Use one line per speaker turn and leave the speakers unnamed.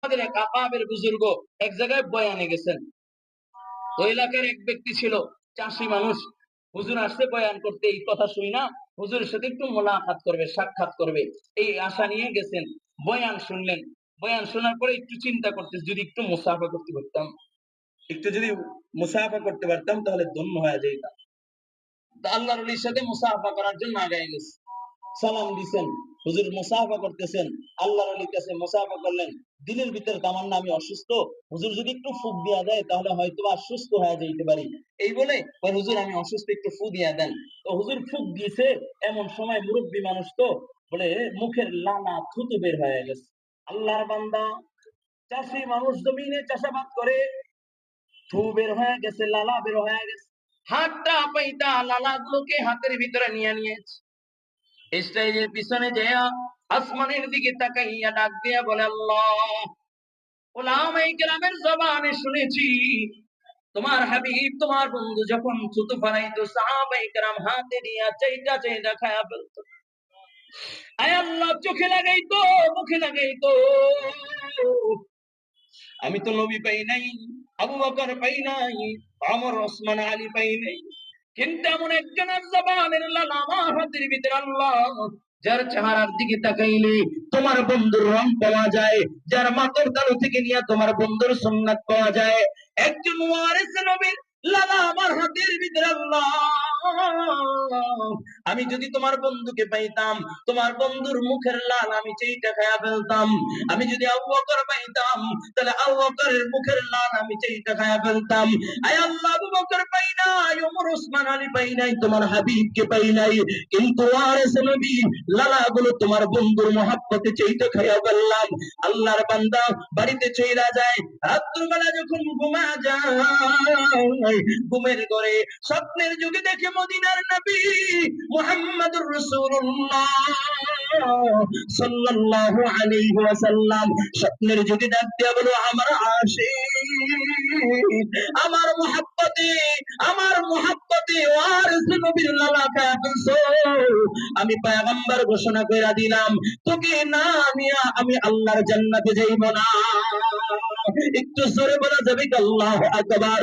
আমাদের এক আকাবের বুজুর্গ এক জায়গায় বয়ানে গেছেন। ওই এলাকার এক ব্যক্তি ছিল চাষি মানুষ। হুজুর আসছে বয়ান করতে, এই কথা শুনি না হুজুরের সাথে একটু মোলাকাত করবে, সাক্ষাৎ করবে, এই আশা নিয়ে গেছেন। বয়ান শুনলেন। বয়ান শোনার পরে একটু চিন্তা করতে, যদি একটু মুসাফা করতে পারতাম, একটু যদি মুসাফা করতে পারতাম তাহলে ধন্য হয়ে যেতাম। আল্লাহর ওলির সাথে মুসাফা করার জন্য আগায় গেছে। সালাম দিছেন, হুজুর মুসাফা করতেছেন, আল্লাহর ওলির কাছে মুসাফা করলেন। দিলের ভিতরে তামান্না আমি অসুস্থ, হুজুর যদি একটু ফুক দিয়া দেয় তাহলে হয়তো সুস্থ হয়ে যেতে পারি। এই বলে হুজুর আমি অসুস্থ, একটু ফু দিয়া দেন। তো হুজুর ফুক দিয়েছে, এমন সময় মুরব্বী মানুষ তো বলে মুখের লালা থুতু বের হয়ে গেছে। আল্লাহর বান্দা চাষি মানুষ, জমিনে চাষাবাদ করে, থু বের হয়ে গেছে, লালা বের হয়ে গেছে। হাতটা পাইতা লালা গুলোকে হাতের ভিতরে নিয়ে নিয়েছে। স্টেজের পিছনে যেয়া আসমানের দিকে তাকাইয়া ডাক দিয়া বলে, আল্লাহ, ওলামায়ে কেরামের জবানে শুনেছি তোমার হাবিব, তোমার বন্ধু যখন থুতু ফালাইতো সাহাবায়ে কেরাম হাতে দিয়া চাইটা চাইটা খায়া ফেলতো। আয় আল্লাহ, চোখে লাগাইতো, মুখে লাগাইতো। আমি তো নবী পাই নাই, আবু বকর পাই নাই, ওমর, ওসমান, আলী পাই নাই, কিন্তু এমন একজনের জবানের লালা আমার হাতের ভিতরে আল্লাহ, যার চেহারার দিকে তাকাইলে তোমার বন্ধুর রং পাওয়া যায়, যার মাথার তালু থেকে নিয়ে তোমার বন্ধুর সুন্নাত পাওয়া যায়, একজন ওয়ারিস নবীর লালা আমার হাতের ভিতরে আল্লাহ। আমি যদি তোমার বন্ধুকে পাইতাম, তোমার বন্ধুর মুখের লাল আমি চাইটা খায়া ফেলতাম। আমি যদি আবু বকর পাইতাম, তাহলে আবু বকরের মুখের লাল আমি চাইটা খায়া ফেলতাম। আয় আল্লাহ, আবু বকর পাই নাই, ওমর, ওসমান, আলী পাই নাই, তোমার হাবিবকে পাই নাই, কিন্তু ওয়ারিস নবী লালা গুলো তোমার বন্ধুর মহব্বতে চাইটা খায়া ফেললাম। আল্লাহর বান্দা বাড়িতে চইলা যায়, রাত্র বেলা যখন ঘুমা যায়, ঘুমের ঘরে স্বপ্নের যুগে দেখে মদিনার নবী মুহাম্মদুর রাসূলুল্লাহ সাল্লাল্লাহু আলাইহি ওয়াসাল্লাম স্বপ্নের যুগে ডাক দিয়া বলো, আমার আশিক, আমার মুহাব্বতে, আমার মুহাব্বতে ওয়ারিস নবীর লালা খায়া ফেলছো। আমি পয়গম্বর ঘোষণা কইরা দিলাম, তোকে না নিয়া আমি আল্লাহর জান্নাতে যাইব না। একটু জোরে বলা যাবে কি আল্লাহু আকবার?